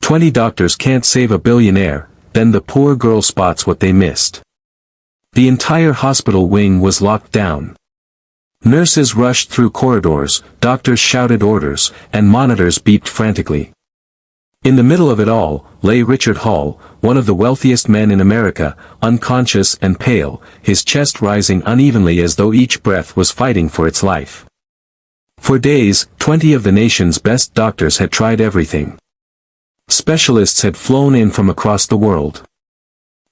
20 doctors can't save a billionaire, then the poor girl spots what they missed. The entire hospital wing was locked down. Nurses rushed through corridors, doctors shouted orders, and monitors beeped frantically. In the middle of it all, lay Richard Hall, one of the wealthiest men in America, unconscious and pale, his chest rising unevenly as though each breath was fighting for its life. For days, 20 of the nation's best doctors had tried everything. Specialists had flown in from across the world.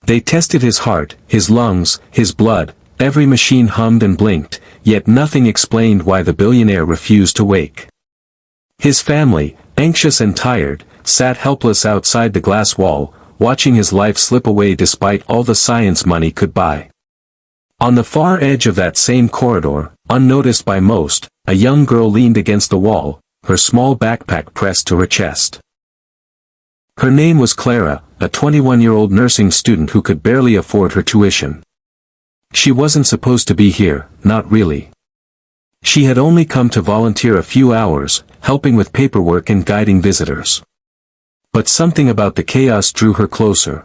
They tested his heart, his lungs, his blood, every machine hummed and blinked, yet nothing explained why the billionaire refused to wake. His family, anxious and tired, sat helpless outside the glass wall, watching his life slip away despite all the science money could buy. On the far edge of that same corridor, unnoticed by most, a young girl leaned against the wall, her small backpack pressed to her chest. Her name was Clara, a 21-year-old nursing student who could barely afford her tuition. She wasn't supposed to be here, not really. She had only come to volunteer a few hours, helping with paperwork and guiding visitors. But something about the chaos drew her closer.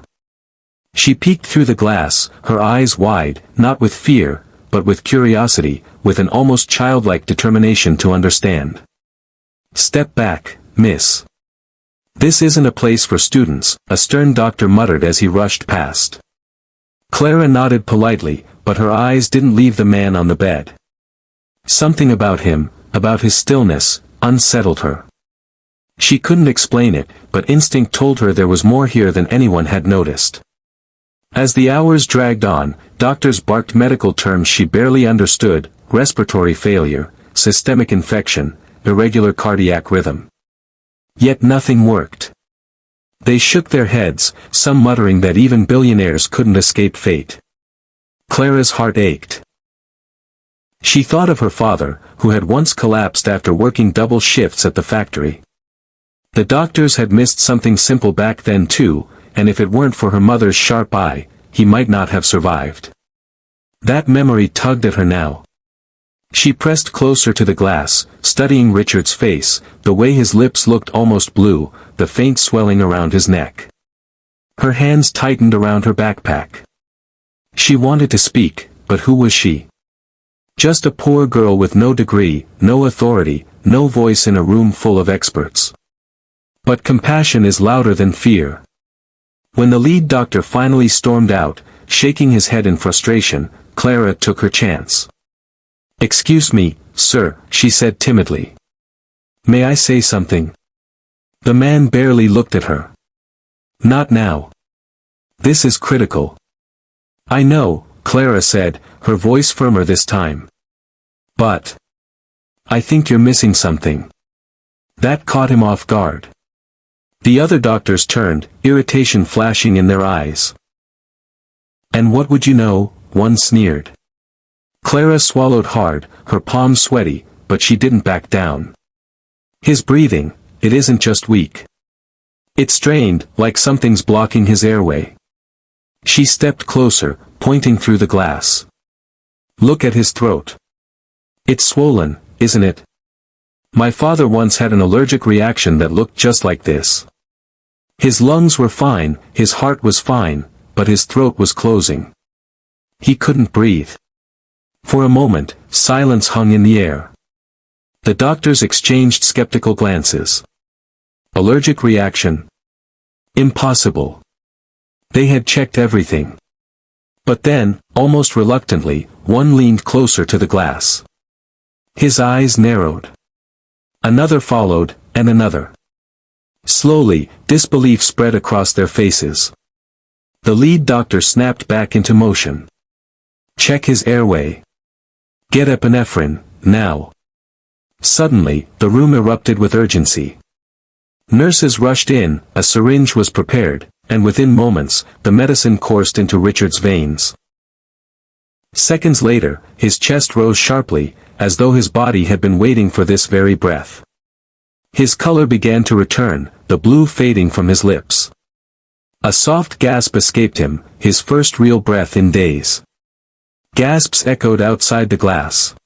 She peeked through the glass, her eyes wide, not with fear, but with curiosity, with an almost childlike determination to understand. "Step back, miss. This isn't a place for students," a stern doctor muttered as he rushed past. Clara nodded politely, but her eyes didn't leave the man on the bed. Something about him, about his stillness, unsettled her. She couldn't explain it, but instinct told her there was more here than anyone had noticed. As the hours dragged on, doctors barked medical terms she barely understood: respiratory failure, systemic infection, irregular cardiac rhythm. Yet nothing worked. They shook their heads, some muttering that even billionaires couldn't escape fate. Clara's heart ached. She thought of her father, who had once collapsed after working double shifts at the factory. The doctors had missed something simple back then too, and if it weren't for her mother's sharp eye, he might not have survived. That memory tugged at her now. She pressed closer to the glass, studying Richard's face, the way his lips looked almost blue, the faint swelling around his neck. Her hands tightened around her backpack. She wanted to speak, but who was she? Just a poor girl with no degree, no authority, no voice in a room full of experts. But compassion is louder than fear. When the lead doctor finally stormed out, shaking his head in frustration, Clara took her chance. "Excuse me, sir," she said timidly. "May I say something?" The man barely looked at her. "Not now. This is critical." "I know," Clara said, her voice firmer this time. "But I think you're missing something." That caught him off guard. The other doctors turned, irritation flashing in their eyes. "And what would you know?" one sneered. Clara swallowed hard, her palms sweaty, but she didn't back down. "His breathing, it isn't just weak. It's strained, like something's blocking his airway." She stepped closer, pointing through the glass. "Look at his throat. It's swollen, isn't it? My father once had an allergic reaction that looked just like this. His lungs were fine, his heart was fine, but his throat was closing. He couldn't breathe." For a moment, silence hung in the air. The doctors exchanged skeptical glances. Allergic reaction? Impossible. They had checked everything. But then, almost reluctantly, one leaned closer to the glass. His eyes narrowed. Another followed, and another. Slowly, disbelief spread across their faces. The lead doctor snapped back into motion. "Check his airway. Get epinephrine, now." Suddenly, the room erupted with urgency. Nurses rushed in, a syringe was prepared, and within moments, the medicine coursed into Richard's veins. Seconds later, his chest rose sharply, as though his body had been waiting for this very breath. His color began to return, the blue fading from his lips. A soft gasp escaped him, his first real breath in days. Gasps echoed outside the glass.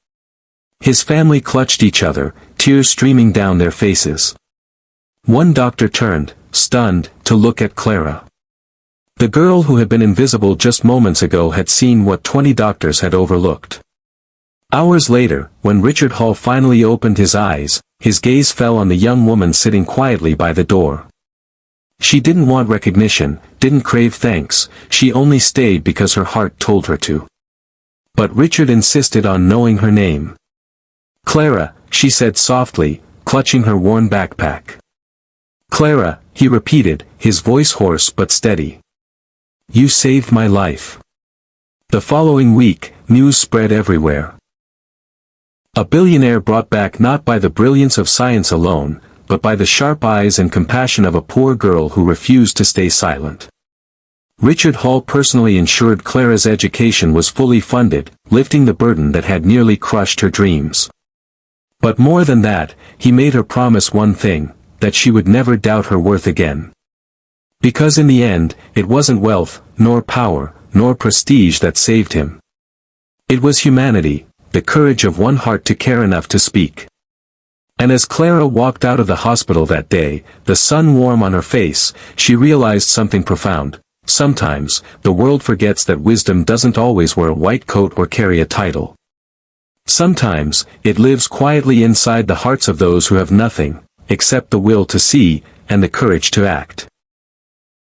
His family clutched each other, tears streaming down their faces. One doctor turned, stunned, to look at Clara. The girl who had been invisible just moments ago had seen what 20 doctors had overlooked. Hours later, when Richard Hall finally opened his eyes, his gaze fell on the young woman sitting quietly by the door. She didn't want recognition, didn't crave thanks, she only stayed because her heart told her to. But Richard insisted on knowing her name. "Clara," she said softly, clutching her worn backpack. "Clara," he repeated, his voice hoarse but steady. "You saved my life." The following week, news spread everywhere. A billionaire brought back not by the brilliance of science alone, but by the sharp eyes and compassion of a poor girl who refused to stay silent. Richard Hall personally ensured Clara's education was fully funded, lifting the burden that had nearly crushed her dreams. But more than that, he made her promise one thing, that she would never doubt her worth again. Because in the end, it wasn't wealth, nor power, nor prestige that saved him. It was humanity, the courage of one heart to care enough to speak. And as Clara walked out of the hospital that day, the sun warm on her face, she realized something profound. Sometimes, the world forgets that wisdom doesn't always wear a white coat or carry a title. Sometimes, it lives quietly inside the hearts of those who have nothing, except the will to see, and the courage to act.